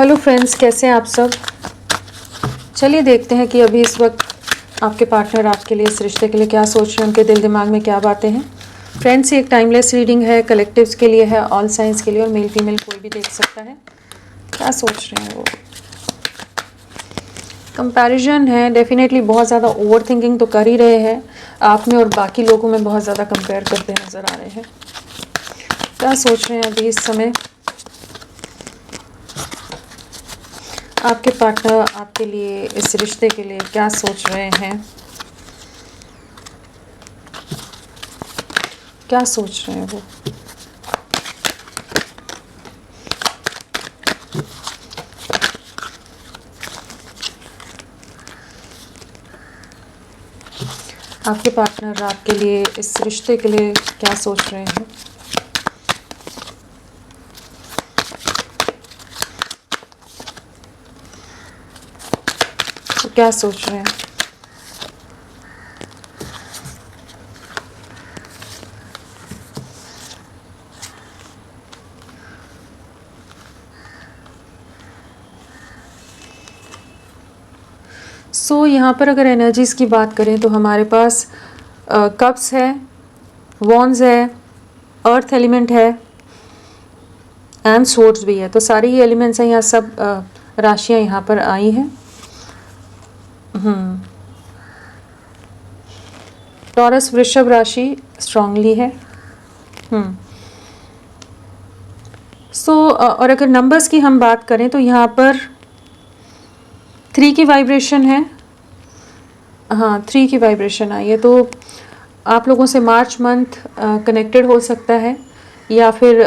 Hello friends, कैसे हैं आप सब। चलिए देखते हैं कि अभी इस वक्त आपके पार्टनर आपके लिए, इस रिश्ते के लिए क्या सोच रहे हैं, उनके दिल दिमाग में क्या बातें हैं। फ्रेंड्स, ये एक टाइमलेस रीडिंग है, कलेक्टिव्स के लिए है, ऑल साइंस के लिए, और मेल फीमेल कोई भी देख सकता है। क्या सोच रहे हैं वो। कंपैरिजन है, डेफिनेटली बहुत ज़्यादा ओवर थिंकिंग तो कर ही रहे हैं, आप में और बाकी लोगों में बहुत ज़्यादा कंपेयर करते नज़र आ रहे हैं। क्या सोच रहे हैं अभी इस समय आपके पार्टनर आपके लिए, इस रिश्ते के लिए क्या सोच रहे हैं, क्या सोच रहे हैं वो। आपके पार्टनर आपके लिए, इस रिश्ते के लिए क्या सोच रहे हैं। तो क्या सोच रहे हैं। यहाँ पर अगर एनर्जीज़ की बात करें तो हमारे पास कप्स है, वॉन्ड्स है, अर्थ एलिमेंट है एंड स्वॉर्ड्स भी है। तो सारे ही एलिमेंट्स हैं, यहाँ सब राशियाँ यहाँ पर आई हैं। टॉरस वृषभ राशि स्ट्रांगली है। और अगर नंबर्स की हम बात करें तो यहाँ पर 3 की वाइब्रेशन है। हाँ, 3 की वाइब्रेशन आई है। तो आप लोगों से मार्च मंथ कनेक्टेड हो सकता है, या फिर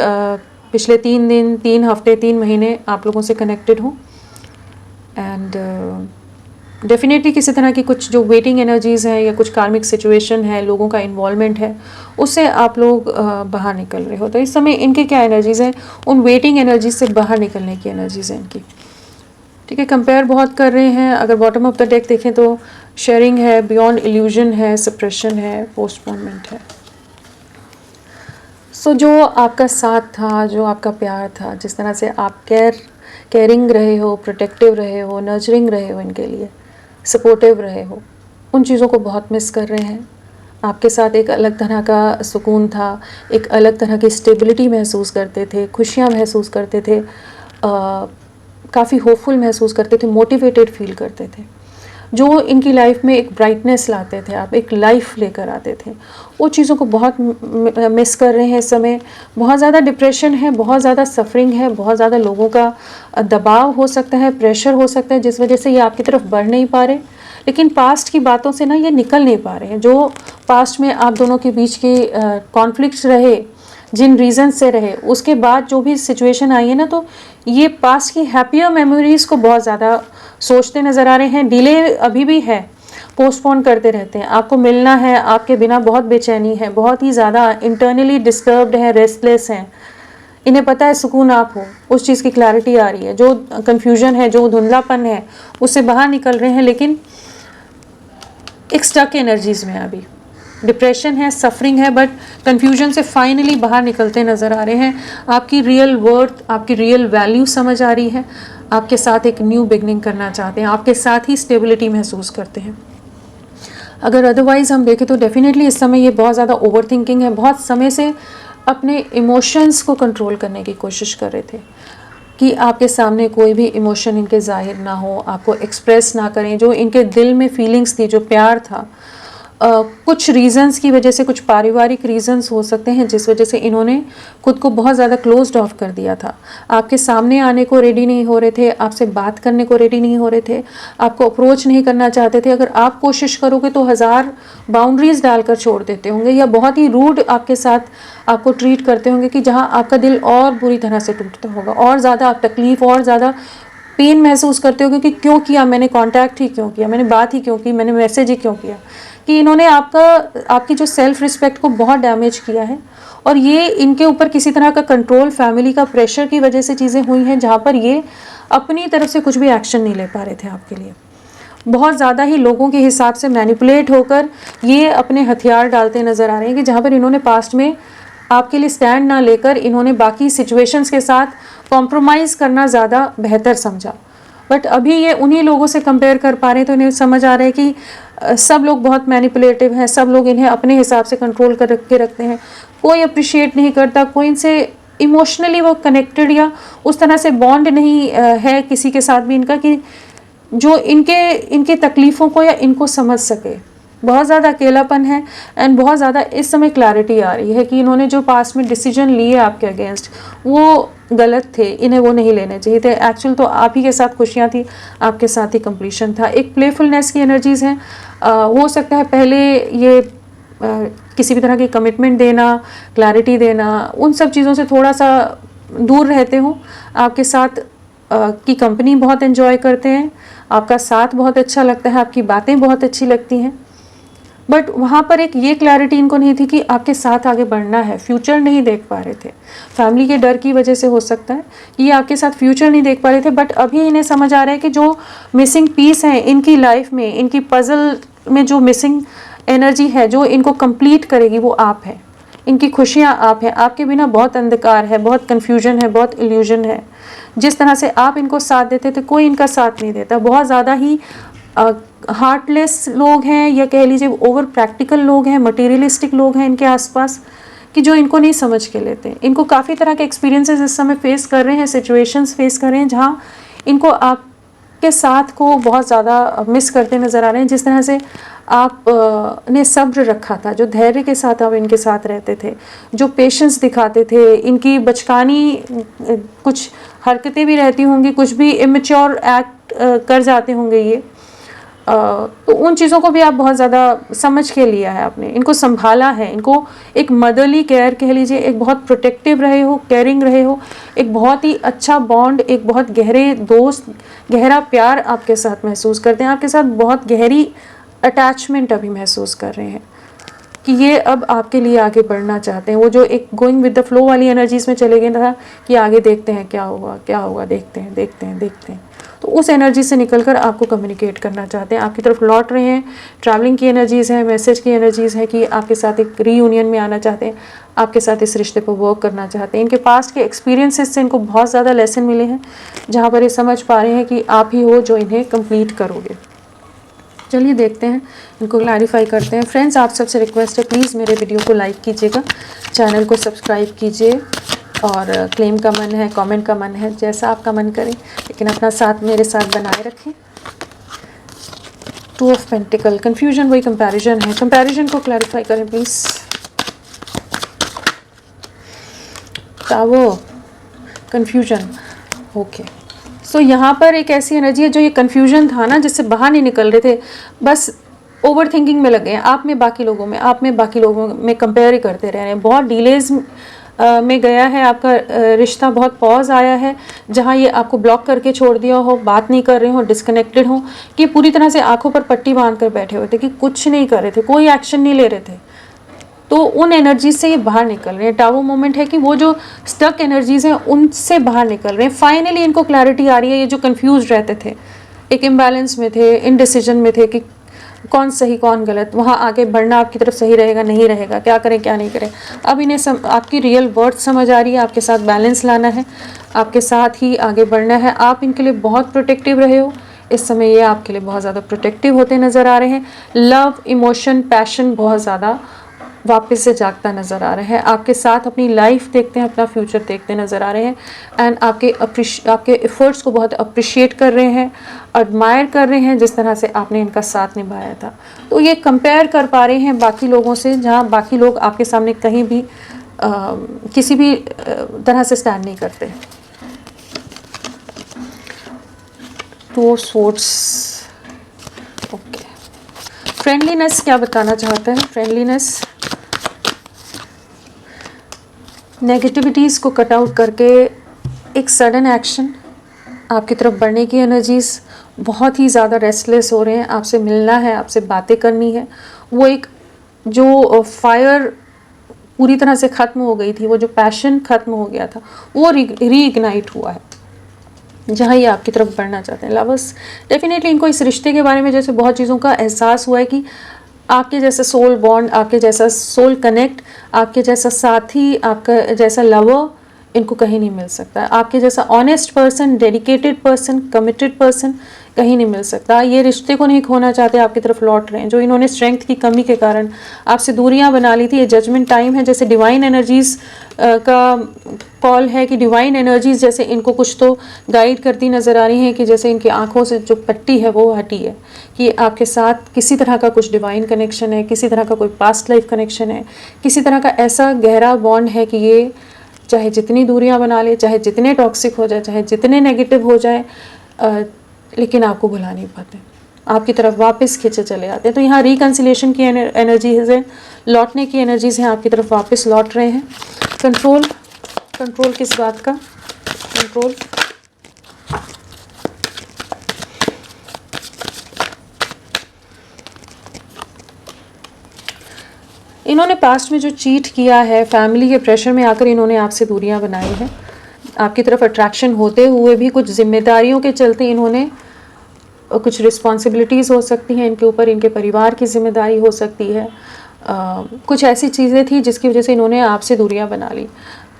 पिछले 3 दिन, 3 हफ्ते, 3 महीने आप लोगों से कनेक्टेड हो। एंड डेफिनेटली किसी तरह की कुछ जो वेटिंग एनर्जीज़ हैं या कुछ कार्मिक सिचुएशन है, लोगों का इन्वॉल्वमेंट है, उससे आप लोग बाहर निकल रहे हो। तो इस समय इनके क्या एनर्जीज़ हैं, उन वेटिंग एनर्जीज से बाहर निकलने की एनर्जीज़ हैं इनकी। ठीक है, कंपेयर बहुत कर रहे हैं। अगर बॉटम ऑफ द डेक देखें तो शेयरिंग है, बियॉन्ड इल्यूजन है, सप्रेशन है, पोस्टपोनमेंट है। जो आपका साथ था, जो आपका प्यार था, जिस तरह से आप केयरिंग रहे हो, प्रोटेक्टिव रहे हो, नर्चरिंग रहे हो, इनके लिए सपोर्टिव रहे हो, उन चीज़ों को बहुत मिस कर रहे हैं। आपके साथ एक अलग तरह का सुकून था, एक अलग तरह की स्टेबिलिटी महसूस करते थे, खुशियाँ महसूस करते थे, काफ़ी होपफुल महसूस करते थे, मोटिवेटेड फील करते थे, जो इनकी लाइफ में एक ब्राइटनेस लाते थे, आप एक लाइफ लेकर आते थे। वो चीज़ों को बहुत मिस कर रहे हैं इस समय। बहुत ज़्यादा डिप्रेशन है, बहुत ज़्यादा सफरिंग है, बहुत ज़्यादा लोगों का दबाव हो सकता है, प्रेशर हो सकता है, जिस वजह से ये आपकी तरफ बढ़ नहीं पा रहे। लेकिन पास्ट की बातों से ना ये निकल नहीं पा रहे हैं। जो पास्ट में आप दोनों के बीच के कॉन्फ्लिक्ट्स रहे, जिन रीज़न से रहे, उसके बाद जो भी सिचुएशन आई है ना, तो ये पास्ट की हैप्पियर मेमोरीज़ को बहुत ज़्यादा सोचते नज़र आ रहे हैं। डिले अभी भी है, पोस्टपोन करते रहते हैं। आपको मिलना है, आपके बिना बहुत बेचैनी है, बहुत ही ज़्यादा इंटरनली डिस्टर्ब्ड है, रेस्टलेस हैं। इन्हें पता है सुकून आप हो, उस चीज़ की क्लैरिटी आ रही है। जो कन्फ्यूजन है, जो धुंधलापन है, उससे बाहर निकल रहे हैं, लेकिन एक स्टक एनर्जीज़ में अभी डिप्रेशन है, सफरिंग है, बट कन्फ्यूजन से फाइनली बाहर निकलते नज़र आ रहे हैं। आपकी रियल वर्थ, आपकी रियल वैल्यू समझ आ रही है। आपके साथ एक न्यू बिगनिंग करना चाहते हैं, आपके साथ ही स्टेबिलिटी महसूस करते हैं। अगर अदरवाइज़ हम देखें तो डेफिनेटली इस समय ये बहुत ज़्यादा ओवर थिंकिंग है। बहुत समय से अपने इमोशंस को कंट्रोल करने की कोशिश कर रहे थे कि आपके सामने कोई भी इमोशन इनके ज़ाहिर ना हो, आपको एक्सप्रेस ना करें। जो इनके दिल में फीलिंग्स थी, जो प्यार था, कुछ रीज़न्स की वजह से, कुछ पारिवारिक रीज़न्स हो सकते हैं जिस वजह से इन्होंने खुद को बहुत ज़्यादा क्लोज्ड ऑफ कर दिया था। आपके सामने आने को रेडी नहीं हो रहे थे, आपसे बात करने को रेडी नहीं हो रहे थे, आपको अप्रोच नहीं करना चाहते थे। अगर आप कोशिश करोगे तो 1000 बाउंड्रीज़ डालकर छोड़ देते होंगे, या बहुत ही रूड आपके साथ आपको ट्रीट करते होंगे कि जहाँ आपका दिल और बुरी तरह से टूटता होगा, और ज़्यादा आप तकलीफ़ और ज़्यादा पेन महसूस करते हो कि क्यों किया मैंने, कांटेक्ट ही क्यों किया मैंने, बात ही क्यों की मैंने, मैसेज ही क्यों किया। कि इन्होंने आपकी जो सेल्फ रिस्पेक्ट को बहुत डैमेज किया है। और ये इनके ऊपर किसी तरह का कंट्रोल, फैमिली का प्रेशर की वजह से चीज़ें हुई हैं, जहाँ पर ये अपनी तरफ से कुछ भी एक्शन नहीं ले पा रहे थे आपके लिए। बहुत ज़्यादा ही लोगों के हिसाब से मैनिपुलेट होकर ये अपने हथियार डालते नज़र आ रहे हैं, कि जहाँ पर इन्होंने पास्ट में आपके लिए स्टैंड ना लेकर इन्होंने बाकी सिचुएशंस के साथ कॉम्प्रोमाइज़ करना ज़्यादा बेहतर समझा। बट अभी ये उन्हीं लोगों से कंपेयर कर पा रहे हैं तो इन्हें समझ आ रहा है कि सब लोग बहुत मैनिपुलेटिव हैं, सब लोग इन्हें अपने हिसाब से कंट्रोल कर के रखते हैं, कोई अप्रिशिएट नहीं करता, कोई इनसे इमोशनली वो कनेक्टेड या उस तरह से बॉन्ड नहीं है किसी के साथ भी इनका कि जो इनके तकलीफ़ों को या इनको समझ सके। बहुत ज़्यादा अकेलापन है एंड बहुत ज़्यादा इस समय क्लैरिटी आ रही है कि इन्होंने जो पास्ट में डिसीजन लिए आपके अगेंस्ट वो गलत थे, इन्हें वो नहीं लेने चाहिए थे। एक्चुअल तो आप ही के साथ खुशियाँ थी, आपके साथ ही कंप्लीशन था। एक प्लेफुलनेस की एनर्जीज़ हैं, हो सकता है पहले ये किसी भी तरह की कमिटमेंट देना, क्लैरिटी देना, उन सब चीज़ों से थोड़ा सा दूर रहते हो। आपके साथ की कंपनी बहुत एंजॉय करते हैं, आपका साथ बहुत अच्छा लगता है, आपकी बातें बहुत अच्छी लगती हैं। बट वहाँ पर एक ये क्लैरिटी इनको नहीं थी कि आपके साथ आगे बढ़ना है, फ्यूचर नहीं देख पा रहे थे। फैमिली के डर की वजह से हो सकता है कि ये आपके साथ फ्यूचर नहीं देख पा रहे थे। बट अभी इन्हें समझ आ रहा है कि जो मिसिंग पीस है इनकी लाइफ में, इनकी पजल में जो मिसिंग एनर्जी है जो इनको कंप्लीट करेगी वो आप है, इनकी खुशियाँ आप हैं। आपके बिना बहुत अंधकार है, बहुत कन्फ्यूजन है, बहुत इल्यूजन है। जिस तरह से आप इनको साथ देते थे कोई इनका साथ नहीं देता। बहुत ज़्यादा ही हार्टलेस लोग हैं या कह लीजिए ओवर प्रैक्टिकल लोग हैं, मटेरियलिस्टिक लोग हैं इनके आसपास कि जो इनको नहीं समझ के लेते। इनको काफ़ी तरह के एक्सपीरियंसेस इस समय फेस कर रहे हैं, सिचुएशंस फेस कर रहे हैं जहाँ इनको आपके साथ को बहुत ज़्यादा मिस करते नज़र आ रहे हैं। जिस तरह से आप ने सब्र रखा था, जो धैर्य के साथ आप इनके साथ रहते थे, जो पेशेंस दिखाते थे, इनकी बचकानी कुछ हरकतें भी रहती होंगी, कुछ भी इमेच्योर एक्ट कर जाते होंगे ये, तो उन चीज़ों को भी आप बहुत ज़्यादा समझ के लिया है आपने, इनको संभाला है, इनको एक मदरली केयर कह लीजिए, एक बहुत प्रोटेक्टिव रहे हो, केयरिंग रहे हो, एक बहुत ही अच्छा बॉन्ड, एक बहुत गहरे दोस्त, गहरा प्यार आपके साथ महसूस करते हैं, आपके साथ बहुत गहरी अटैचमेंट अभी महसूस कर रहे हैं कि ये अब आपके लिए आगे बढ़ना चाहते हैं। वो जो एक गोइंग विद द फ्लो वाली एनर्जीज में चले गए था कि आगे देखते हैं क्या होगा, देखते हैं, तो उस एनर्जी से निकलकर आपको कम्युनिकेट करना चाहते हैं, आपकी तरफ लौट रहे हैं। ट्रैवलिंग की एनर्जीज़ हैं, मैसेज की एनर्जीज़ हैं कि आपके साथ एक रीयूनियन में आना चाहते हैं, आपके साथ इस रिश्ते पर वर्क करना चाहते हैं। इनके पास्ट के एक्सपीरियंसेस से इनको बहुत ज़्यादा लेसन मिले हैं जहाँ पर ये समझ पा रहे हैं कि आप ही हो जो इन्हें कंप्लीट करोगे। चलिए देखते हैं, इनको क्लैरिफाई करते हैं। फ्रेंड्स, आप सबसे रिक्वेस्ट है प्लीज़ मेरे वीडियो को लाइक कीजिएगा, चैनल को सब्सक्राइब कीजिए और क्लेम का मन है, कमेंट का मन है, जैसा आपका मन करे, लेकिन अपना साथ मेरे साथ बनाए रखें। टू ऑफ पेंटिकल, कन्फ्यूजन वही कंपैरिजन है, कंपैरिजन को क्लैरिफाई करें please. Tower, confusion, okay. So यहाँ पर एक ऐसी एनर्जी है जो ये कन्फ्यूजन था ना, जिससे बाहर नहीं निकल रहे थे, बस ओवर थिंकिंग में लगे हैं, आप में बाकी लोगों में कंपेयर ही करते रह रहे हैं। बहुत डिलेज में गया है आपका रिश्ता, बहुत पॉज आया है जहाँ ये आपको ब्लॉक करके छोड़ दिया हो, बात नहीं कर रहे हो, डिस्कनेक्टेड हो, कि पूरी तरह से आंखों पर पट्टी बांध कर बैठे हुए थे कि कुछ नहीं कर रहे थे, कोई एक्शन नहीं ले रहे थे। तो उन एनर्जीज से ये बाहर निकल रहे हैं। टावर मोमेंट है कि वो जो स्टक एनर्जीज हैं उनसे बाहर निकल रहे हैं। फाइनली इनको क्लैरिटी आ रही है। ये जो कंफ्यूज रहते थे, एक इम्बैलेंस में थे, इनडिसीजन में थे कि कौन सही कौन गलत, वहाँ आगे बढ़ना आपकी तरफ सही रहेगा नहीं रहेगा, क्या करें क्या नहीं करें, अब इन्हें आपकी रियल वर्थ समझ आ रही है। आपके साथ बैलेंस लाना है, आपके साथ ही आगे बढ़ना है। आप इनके लिए बहुत प्रोटेक्टिव रहे हो, इस समय ये आपके लिए बहुत ज़्यादा प्रोटेक्टिव होते नज़र आ रहे हैं। लव, इमोशन, पैशन बहुत ज़्यादा वापस से जागता नज़र आ रहा है। आपके साथ अपनी लाइफ देखते हैं, अपना फ्यूचर देखते नज़र आ रहे हैं एंड आपके एफर्ट्स को बहुत अप्रिशिएट कर रहे हैं, एडमायर कर रहे हैं जिस तरह से आपने इनका साथ निभाया था। तो ये कंपेयर कर पा रहे हैं बाकी लोगों से, जहाँ बाकी लोग आपके सामने कहीं भी किसी भी तरह से स्टैंड नहीं करते। Two of swords, okay. Friendliness क्या बताना चाहता है? फ्रेंडलीनेस, नेगेटिविटीज़ को कट आउट करके एक सडन एक्शन, आपकी तरफ बढ़ने की एनर्जीज़, बहुत ही ज़्यादा रेस्टलेस हो रहे हैं, आपसे मिलना है, आपसे बातें करनी है। वो एक जो फायर पूरी तरह से ख़त्म हो गई थी, वो जो पैशन ख़त्म हो गया था, वो रीइग्नाइट हुआ है, जहाँ ये आपकी तरफ बढ़ना चाहते हैं। लवर्स, डेफिनेटली इनको इस रिश्ते के बारे में जैसे बहुत चीज़ों का एहसास हुआ है कि आपके जैसा सोल बॉन्ड, आपके जैसा सोल कनेक्ट, आपके जैसा साथी, आपका जैसा लवर इनको कहीं नहीं मिल सकता। आपके जैसा honest person, dedicated person, committed person कहीं नहीं मिल सकता। ये रिश्ते को नहीं खोना चाहते, आपकी तरफ लौट रहे हैं। जो इन्होंने स्ट्रेंथ की कमी के कारण आपसे दूरियां बना ली थी, ये जजमेंट टाइम है। जैसे डिवाइन एनर्जीज का कॉल है कि डिवाइन एनर्जीज जैसे इनको कुछ तो गाइड करती नज़र आ रही हैं कि जैसे इनकी आंखों से जो पट्टी है वो हटी है कि आपके साथ किसी तरह का कुछ डिवाइन कनेक्शन है, किसी तरह का कोई पास्ट लाइफ कनेक्शन है, किसी तरह का ऐसा गहरा बॉन्ड है कि ये चाहे जितनी दूरियां बना ले, चाहे जितने टॉक्सिक हो जाए, चाहे जितने नेगेटिव हो जाए, लेकिन आपको भुला नहीं पाते, आपकी तरफ वापस खींचे चले आते हैं। तो यहाँ रिकन्सिलेशन की एनर्जीज है, लौटने की एनर्जीज हैं, आपकी तरफ वापस लौट रहे हैं। कंट्रोल, कंट्रोल किस बात का? कंट्रोल इन्होंने पास्ट में जो चीट किया है, फैमिली के प्रेशर में आकर इन्होंने आपसे दूरियां बनाई हैं। आपकी तरफ अट्रैक्शन होते हुए भी कुछ जिम्मेदारियों के चलते इन्होंने कुछ रिस्पॉन्सिबिलिटीज़ हो सकती हैं इनके ऊपर, इनके परिवार की जिम्मेदारी हो सकती है, कुछ ऐसी चीज़ें थी जिसकी वजह से इन्होंने आपसे दूरियां बना ली।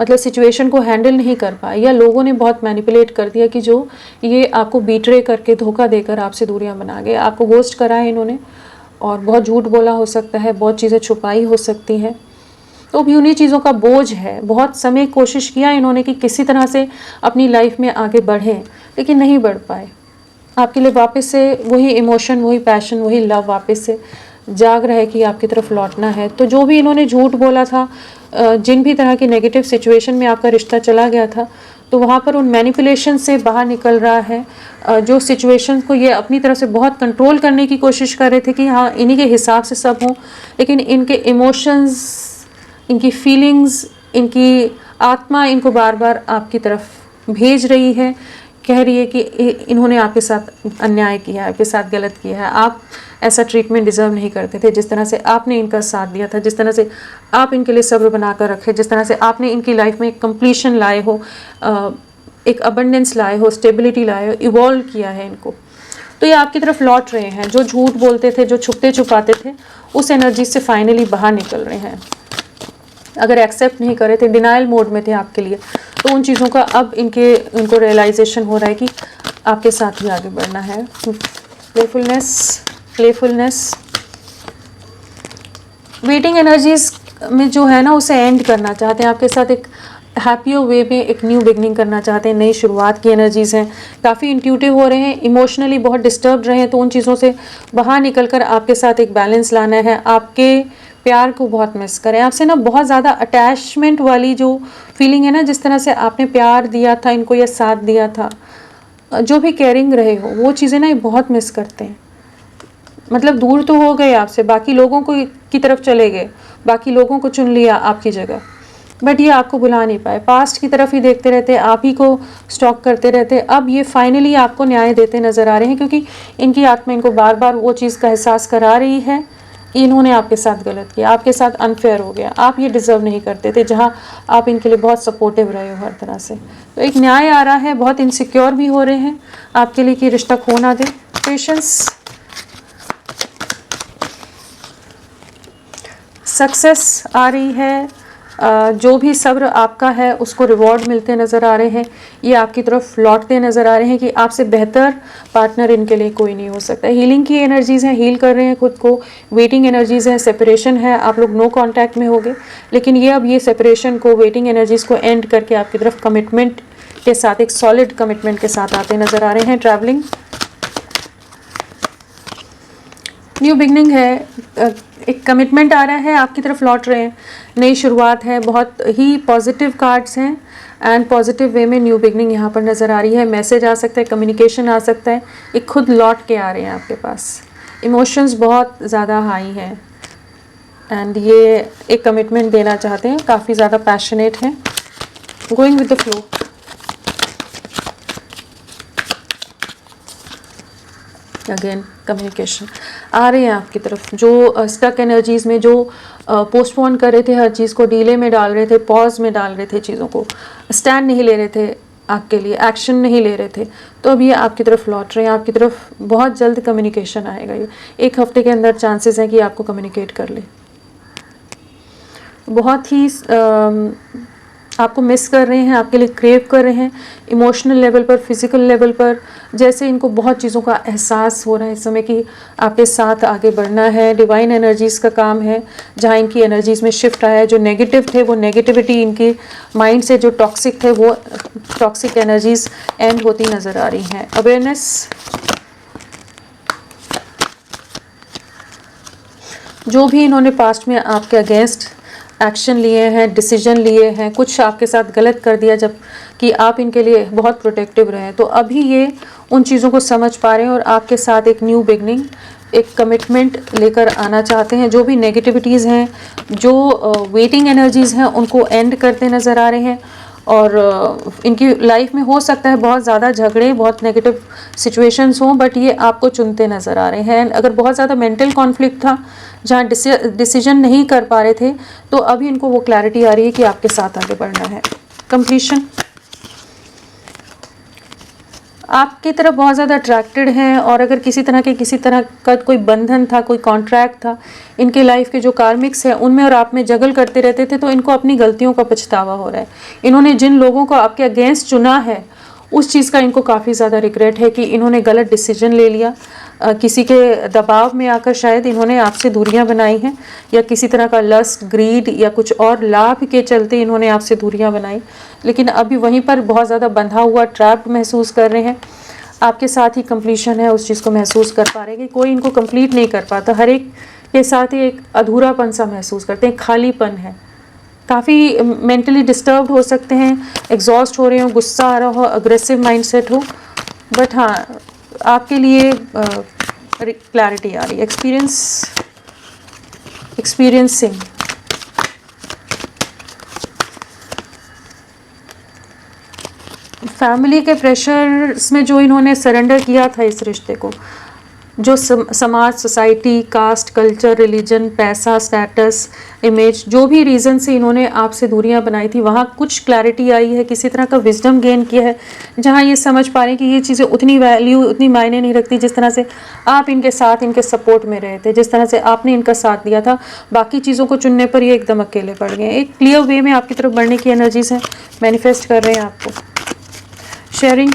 मतलब सिचुएशन को हैंडल नहीं कर पाए, या लोगों ने बहुत मैनिपुलेट कर दिया कि जो ये आपको बीट्रे करके, धोखा देकर आपसे दूरियां बना गए। आपको गोस्ट करा है इन्होंने, और बहुत झूठ बोला हो सकता है, बहुत चीज़ें छुपाई हो सकती हैं। तो भी उन्हीं चीज़ों का बोझ है। बहुत समय कोशिश किया इन्होंने कि किसी तरह से अपनी लाइफ में आगे बढ़ें, लेकिन नहीं बढ़ पाए। आपके लिए वापस से वही इमोशन, वही पैशन, वही लव वापस से जाग रहा है कि आपकी तरफ लौटना है। तो जो भी इन्होंने झूठ बोला था, जिन भी तरह की नेगेटिव सिचुएशन में आपका रिश्ता चला गया था, तो वहाँ पर उन मैनिपुलेशन से बाहर निकल रहा है। जो सिचुएशन को ये अपनी तरफ से बहुत कंट्रोल करने की कोशिश कर रहे थे कि हाँ इन्हीं के हिसाब से सब हो, लेकिन इनके इमोशंस, इनकी फीलिंग्स, इनकी आत्मा इनको बार बार आपकी तरफ भेज रही है, कह रही है कि इन्होंने आपके साथ अन्याय किया है, आपके साथ गलत किया है, आप ऐसा ट्रीटमेंट डिज़र्व नहीं करते थे। जिस तरह से आपने इनका साथ दिया था, जिस तरह से आप इनके लिए सब्र बनाकर रखे, जिस तरह से आपने इनकी लाइफ में एक कंप्लीशन लाए हो, एक अबंडेंस लाए हो, स्टेबिलिटी लाए हो, इवॉल्व किया है इनको, तो ये आपकी तरफ लौट रहे हैं। जो झूठ बोलते थे, जो छुपते छुपाते थे, उस एनर्जी से फाइनली बाहर निकल रहे हैं। अगर एक्सेप्ट नहीं करे थे, डिनाइल मोड में थे आपके लिए, तो उन चीज़ों का अब इनको रियलाइजेशन हो रहा है कि आपके साथ ही आगे बढ़ना है। प्लेफुलनेस, वेटिंग एनर्जीज में जो है ना, उसे एंड करना चाहते हैं आपके साथ, एक हैप्पियर वे में एक न्यू बिगनिंग करना चाहते हैं। नई शुरुआत की एनर्जीज हैं, काफ़ी इंट्यूटिव हो रहे हैं, इमोशनली बहुत डिस्टर्ब रहे हैं, तो उन चीज़ों से बाहर निकलकर आपके साथ एक बैलेंस लाना है। आपके प्यार को बहुत मिस करें, आपसे ना बहुत ज़्यादा अटैचमेंट वाली जो फीलिंग है ना, जिस तरह से आपने प्यार दिया था इनको या साथ दिया था, जो भी केयरिंग रहे हो, वो चीज़ें ना ये बहुत मिस करते हैं। मतलब दूर तो हो गए आपसे, बाकी लोगों को की तरफ चले गए, बाकी लोगों को चुन लिया आपकी जगह, बट ये आपको भुला नहीं पाए, पास्ट की तरफ ही देखते रहते, आप ही को स्टॉक करते रहते। अब ये फाइनली आपको न्याय देते नज़र आ रहे हैं, क्योंकि इनकी आत्मा इनको बार बार वो चीज़ का एहसास करा रही है, इन्होंने आपके साथ गलत किया, आपके साथ अनफेयर हो गया, आप ये डिज़र्व नहीं करते थे, जहाँ आप इनके लिए बहुत सपोर्टिव रहे हो हर तरह से। तो एक न्याय आ रहा है, बहुत इनसिक्योर भी हो रहे हैं आपके लिए कि रिश्ता खो ना दे। पेशेंस, सक्सेस आ रही है, जो भी सब्र आपका है उसको रिवॉर्ड मिलते नज़र आ रहे हैं। ये आपकी तरफ लौटते नज़र आ रहे हैं कि आपसे बेहतर पार्टनर इनके लिए कोई नहीं हो सकता। हीलिंग की एनर्जीज़ हैं, हील कर रहे हैं खुद को। वेटिंग एनर्जीज़ हैं, सेपरेशन है, आप लोग नो कांटेक्ट में होगे, लेकिन ये अब ये सेपरेशन को, वेटिंग एनर्जीज़ को एंड करके आपकी तरफ कमिटमेंट के साथ, एक सॉलिड कमिटमेंट के साथ आते नज़र आ रहे हैं। ट्रैवलिंग, न्यू बिगनिंग है, एक कमिटमेंट आ रहा है, आपकी तरफ लौट रहे हैं, नई शुरुआत है, बहुत ही पॉजिटिव कार्ड्स हैं एंड पॉजिटिव वे में न्यू बिगनिंग यहाँ पर नज़र आ रही है। मैसेज आ सकता है, कम्युनिकेशन आ सकता है, एक खुद लौट के आ रहे हैं आपके पास। इमोशंस बहुत ज़्यादा हाई हैं एंड ये एक कमिटमेंट देना चाहते हैं, काफ़ी ज़्यादा पैशनेट हैं, going with the flow. Again communication आ रहे हैं आपकी तरफ, जो स्टक एनर्जीज़ में, जो पोस्टपोन कर रहे थे, हर चीज़ को डीले में डाल रहे थे, पॉज में डाल रहे थे, चीज़ों को स्टैंड नहीं ले रहे थे, आपके लिए एक्शन नहीं ले रहे थे, तो अब ये आपकी तरफ लौट रहे हैं। आपकी तरफ बहुत जल्द कम्युनिकेशन आएगा, ये 1 हफ्ते के अंदर चांसेस हैं कि आपको कम्युनिकेट कर ले। बहुत ही आपको मिस कर रहे हैं, आपके लिए क्रेव कर रहे हैं, इमोशनल लेवल पर, फिजिकल लेवल पर। जैसे इनको बहुत चीज़ों का एहसास हो रहा है इस समय कि आपके साथ आगे बढ़ना है। डिवाइन एनर्जीज़ का काम है, जहाँ इनकी एनर्जीज़ में शिफ्ट आया है। जो नेगेटिव थे वो नेगेटिविटी, इनके माइंड से जो टॉक्सिक थे वो टॉक्सिक एनर्जीज़ एंड होती नज़र आ रही हैं। अवेयरनेस, जो भी इन्होंने पास्ट में आपके अगेंस्ट एक्शन लिए हैं, डिसीजन लिए हैं, कुछ आपके साथ गलत कर दिया जब कि आप इनके लिए बहुत प्रोटेक्टिव रहे, तो अभी ये उन चीज़ों को समझ पा रहे हैं और आपके साथ एक न्यू बिगनिंग, एक कमिटमेंट लेकर आना चाहते हैं। जो भी नेगेटिविटीज़ हैं, जो वेटिंग एनर्जीज़ हैं, उनको एंड करते नज़र आ रहे हैं। और इनकी लाइफ में हो सकता है बहुत ज़्यादा झगड़े, बहुत नेगेटिव सिचुएशंस हों, बट ये आपको चुनते नज़र आ रहे हैं। अगर बहुत ज़्यादा मेंटल कॉन्फ्लिक्ट था, जहाँ डिसीजन नहीं कर पा रहे थे, तो अभी इनको वो क्लैरिटी आ रही है कि आपके साथ आगे बढ़ना है। कंप्लीशन, आपकी तरफ बहुत ज़्यादा अट्रैक्टेड हैं, और अगर किसी तरह का कोई बंधन था, कोई कॉन्ट्रैक्ट था, इनके लाइफ के जो कार्मिक्स हैं उनमें और आप में जगल करते रहते थे, तो इनको अपनी गलतियों का पछतावा हो रहा है। इन्होंने जिन लोगों को आपके अगेंस्ट चुना है, उस चीज़ का इनको काफ़ी ज़्यादा रिग्रेट है कि इन्होंने गलत डिसीजन ले लिया। किसी के दबाव में आकर शायद इन्होंने आपसे दूरियां बनाई हैं, या किसी तरह का लस्ट, ग्रीड या कुछ और लाभ के चलते इन्होंने आपसे दूरियां बनाई, लेकिन अभी वहीं पर बहुत ज़्यादा बंधा हुआ, ट्रैप्ड महसूस कर रहे हैं। आपके साथ ही कंप्लीशन है, उस चीज़ को महसूस कर पा रहे हैं कि कोई इनको कंप्लीट नहीं कर पाता। हर एक के साथ ही एक अधूरापन सा महसूस करते हैं, खालीपन है। काफ़ी मेंटली डिस्टर्ब्ड हो सकते हैं, एग्जॉस्ट हो रहे हो, गुस्सा आ रहा हो, अग्रेसिव माइंडसेट हो, बट हाँ आपके लिए क्लैरिटी आ रही है। एक्सपीरियंसिंग, फैमिली के प्रेशर्स में जो इन्होंने सरेंडर किया था इस रिश्ते को, जो समाज, सोसाइटी, कास्ट, कल्चर, रिलीजन, पैसा, स्टेटस, इमेज, जो भी रीज़न से इन्होंने आपसे दूरियां बनाई थी, वहाँ कुछ क्लैरिटी आई है, किसी तरह का विजडम गेन किया है, जहाँ ये समझ पा रहे हैं कि ये चीज़ें उतनी वैल्यू, उतनी मायने नहीं रखती जिस तरह से आप इनके साथ, इनके सपोर्ट में रहे थे, जिस तरह से आपने इनका साथ दिया था। बाकी चीज़ों को चुनने पर ये एकदम अकेले पड़ गए। एक क्लियर वे में आपकी तरफ बढ़ने की एनर्जीज हैं, मैनिफेस्ट कर रहे हैं आपको। शेयरिंग,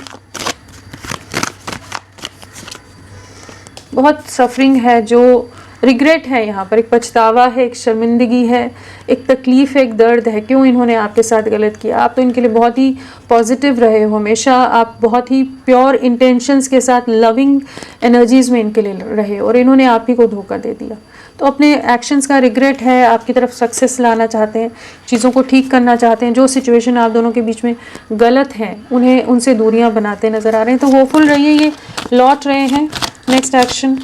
बहुत सफरिंग है, जो रिग्रेट है, यहाँ पर एक पछतावा है, एक शर्मिंदगी है, एक तकलीफ़ है, एक दर्द है। क्यों इन्होंने आपके साथ गलत किया? आप तो इनके लिए बहुत ही पॉजिटिव रहे हो हमेशा, आप बहुत ही प्योर इंटेंशंस के साथ लविंग एनर्जीज़ में इनके लिए रहे, और इन्होंने आप ही को धोखा दे दिया। तो अपने एक्शंस का रिग्रेट है, आपकी तरफ सक्सेस लाना चाहते हैं, चीज़ों को ठीक करना चाहते हैं। जो सिचुएशन आप दोनों के बीच में गलत हैं, उन्हें उनसे दूरियां बनाते नज़र आ रहे हैं। तो होपफुल रहिए, ये लौट रहे हैं। नेक्स्ट एक्शन,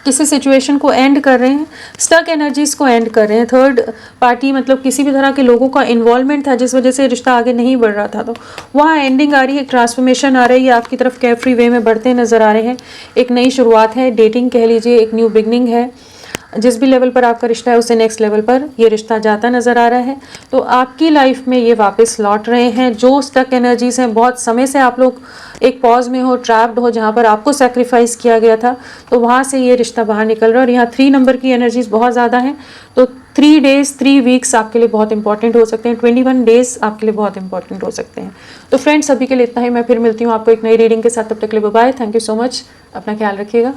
किसी सिचुएशन को एंड कर रहे हैं, स्टक एनर्जीज को एंड कर रहे हैं। थर्ड पार्टी मतलब किसी भी तरह के लोगों का इन्वॉल्वमेंट था जिस वजह से रिश्ता आगे नहीं बढ़ रहा था, तो वहाँ एंडिंग आ रही है, ट्रांसफॉर्मेशन आ रही है, आपकी तरफ केयर फ्री वे में बढ़ते नजर आ रहे हैं। एक नई शुरुआत है, डेटिंग कह लीजिए, एक न्यू बिगनिंग है। जिस भी लेवल पर आपका रिश्ता है उससे नेक्स्ट लेवल पर ये रिश्ता जाता नज़र आ रहा है। तो आपकी लाइफ में ये वापस लौट रहे हैं। जो स्टक एनर्जीज हैं, बहुत समय से आप लोग एक पॉज में हो, ट्रैप्ड हो, जहाँ पर आपको सेक्रीफाइस किया गया था, तो वहाँ से ये रिश्ता बाहर निकल रहा है। और यहाँ 3 नंबर की एनर्जीज बहुत ज़्यादा हैं, तो 3 डेज 3 वीक्स आपके लिए बहुत इंपॉर्टेंट हो सकते हैं, 21 डेज आपके लिए बहुत इंपॉर्टेंट हो सकते हैं। तो फ्रेंड्स, अभी के लिए इतना ही। मैं फिर मिलती हूँ आपको एक नई रीडिंग के साथ, तब तक के लिए bye. Thank you so much, अपना ख्याल रखिएगा।